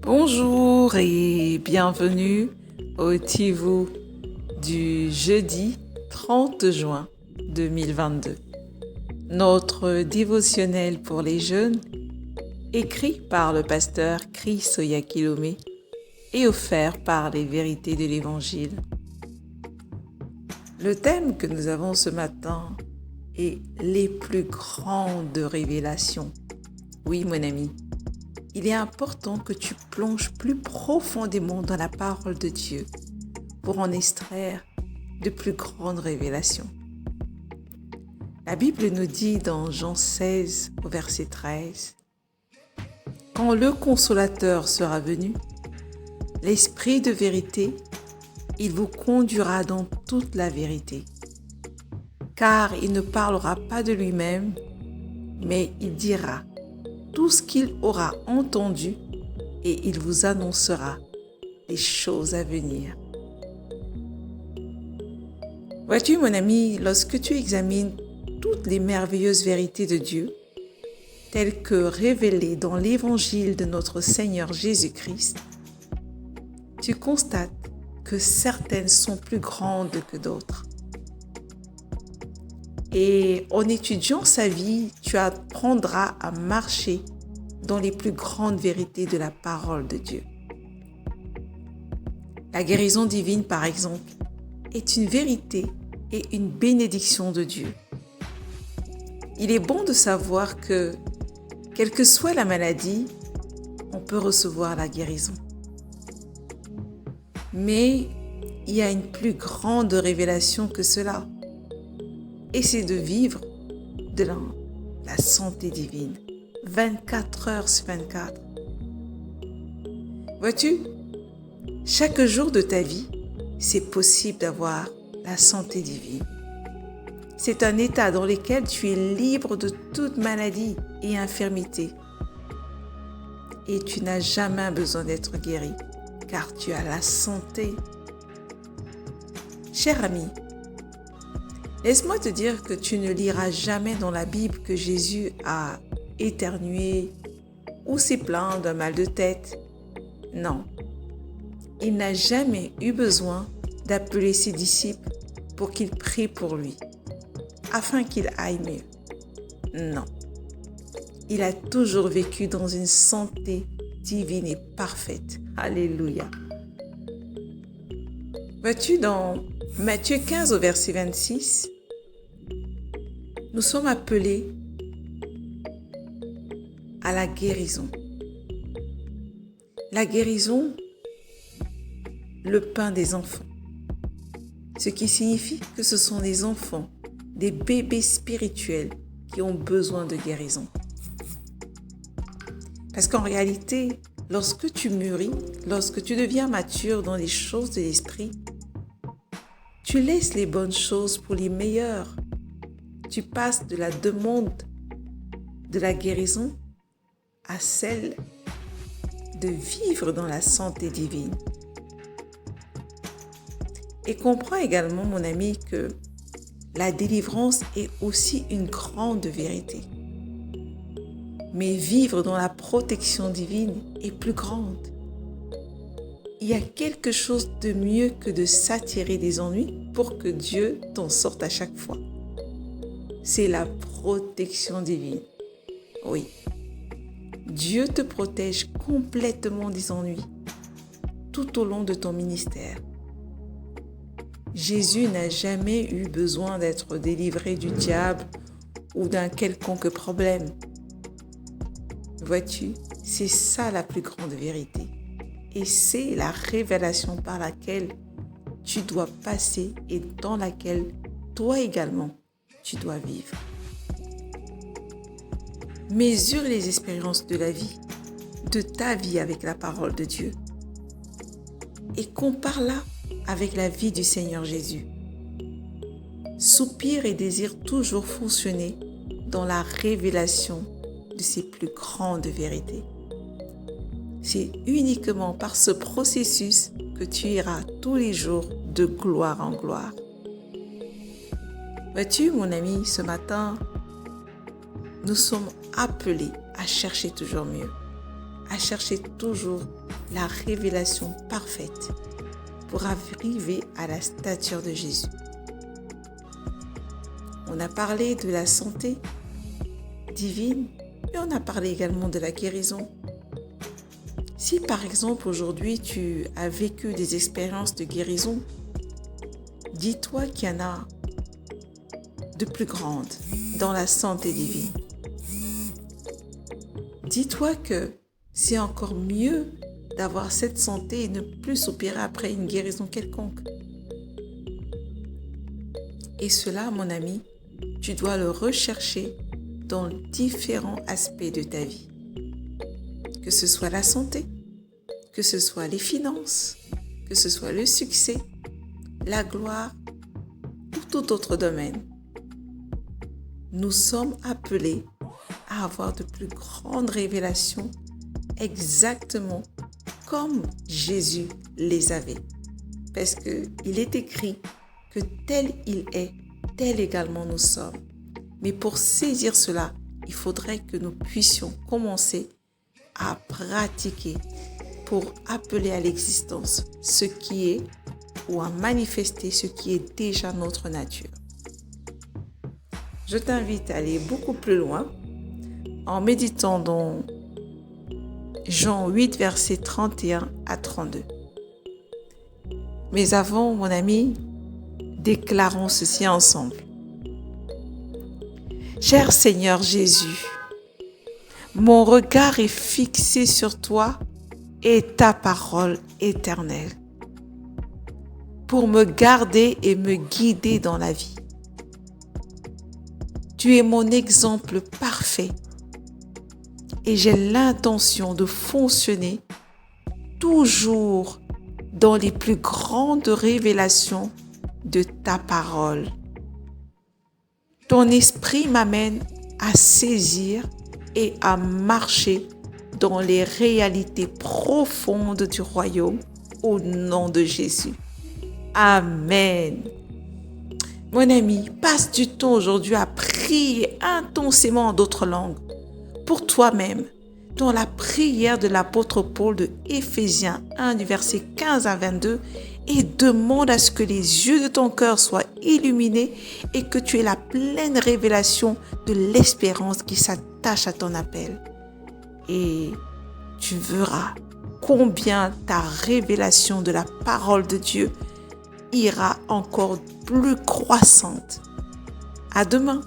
Bonjour et bienvenue au Tivou du jeudi 30 juin 2022. Notre dévotionnel pour les jeunes, écrit par le pasteur Chris Oyakilome et offert par les vérités de l'Évangile. Le thème que nous avons ce matin est les plus grandes révélations. Oui, mon ami. Il est important que tu plonges plus profondément dans la parole de Dieu pour en extraire de plus grandes révélations. La Bible nous dit dans Jean 16 au verset 13, « Quand le Consolateur sera venu, l'Esprit de vérité, il vous conduira dans toute la vérité, car il ne parlera pas de lui-même, mais il dira tout ce qu'il aura entendu et il vous annoncera les choses à venir. » Vois-tu, mon ami, lorsque tu examines toutes les merveilleuses vérités de Dieu, telles que révélées dans l'Évangile de notre Seigneur Jésus-Christ, tu constates que certaines sont plus grandes que d'autres. Et en étudiant sa vie, tu apprendras à marcher dans les plus grandes vérités de la parole de Dieu. La guérison divine, par exemple, est une vérité et une bénédiction de Dieu. Il est bon de savoir que, quelle que soit la maladie, on peut recevoir la guérison. Mais il y a une plus grande révélation que cela. Et c'est de vivre de la santé divine, 24 heures sur 24. Vois-tu, chaque jour de ta vie, c'est possible d'avoir la santé divine. C'est un état dans lequel tu es libre de toute maladie et infirmité. Et tu n'as jamais besoin d'être guéri, car tu as la santé. Cher ami, laisse-moi te dire que tu ne liras jamais dans la Bible que Jésus a éternué ou s'est plaint d'un mal de tête. Non, il n'a jamais eu besoin d'appeler ses disciples pour qu'ils prient pour lui, afin qu'il aille mieux. Non, il a toujours vécu dans une santé divine et parfaite. Alléluia. Vois-tu, dans Matthieu 15 au verset 26, nous sommes appelés à la guérison. La guérison, le pain des enfants. Ce qui signifie que ce sont des enfants, des bébés spirituels qui ont besoin de guérison. Parce qu'en réalité, lorsque tu mûris, lorsque tu deviens mature dans les choses de l'esprit, tu laisses les bonnes choses pour les meilleures. Tu passes de la demande de la guérison à celle de vivre dans la santé divine. Et comprends également, mon ami, que la délivrance est aussi une grande vérité. Mais vivre dans la protection divine est plus grande. Il y a quelque chose de mieux que de s'attirer des ennuis pour que Dieu t'en sorte à chaque fois. C'est la protection divine. Oui, Dieu te protège complètement des ennuis tout au long de ton ministère. Jésus n'a jamais eu besoin d'être délivré du diable ou d'un quelconque problème. Vois-tu, c'est ça la plus grande vérité. Et c'est la révélation par laquelle tu dois passer et dans laquelle toi également tu dois vivre. Mesure les expériences de la vie, de ta vie avec la parole de Dieu. Et compare-la avec la vie du Seigneur Jésus. Soupire et désire toujours fonctionner dans la révélation de ses plus grandes vérités. C'est uniquement par ce processus que tu iras tous les jours de gloire en gloire. Vois-tu, mon ami, ce matin, nous sommes appelés à chercher toujours mieux, à chercher toujours la révélation parfaite pour arriver à la stature de Jésus. On a parlé de la santé divine, mais on a parlé également de la guérison. Si par exemple aujourd'hui tu as vécu des expériences de guérison, dis-toi qu'il y en a de plus grandes dans la santé divine. Dis-toi que c'est encore mieux d'avoir cette santé et ne plus soupirer après une guérison quelconque. Et cela, mon ami, tu dois le rechercher dans différents aspects de ta vie. Que ce soit la santé, que ce soit les finances, que ce soit le succès, la gloire ou tout autre domaine. Nous sommes appelés à avoir de plus grandes révélations exactement comme Jésus les avait. Parce qu'il est écrit que tel il est, tel également nous sommes. Mais pour saisir cela, il faudrait que nous puissions commencer à pratiquer pour appeler à l'existence ce qui est ou à manifester ce qui est déjà notre nature. Je t'invite à aller beaucoup plus loin en méditant dans Jean 8, versets 31 à 32. Mais avant, mon ami, déclarons ceci ensemble. Cher Seigneur Jésus, mon regard est fixé sur toi et ta parole éternelle pour me garder et me guider dans la vie. Tu es mon exemple parfait et j'ai l'intention de fonctionner toujours dans les plus grandes révélations de ta parole. Ton esprit m'amène à saisir et à marcher dans les réalités profondes du royaume au nom de Jésus. Amen. Mon ami, passe du temps aujourd'hui à prier intensément en d'autres langues pour toi-même, dans la prière de l'apôtre Paul de Éphésiens 1 du verset 15 à 22 et demande à ce que les yeux de ton cœur soient illuminés et que tu aies la pleine révélation de l'espérance qui s'attache à ton appel. Et tu verras combien ta révélation de la parole de Dieu ira encore plus croissante. À demain.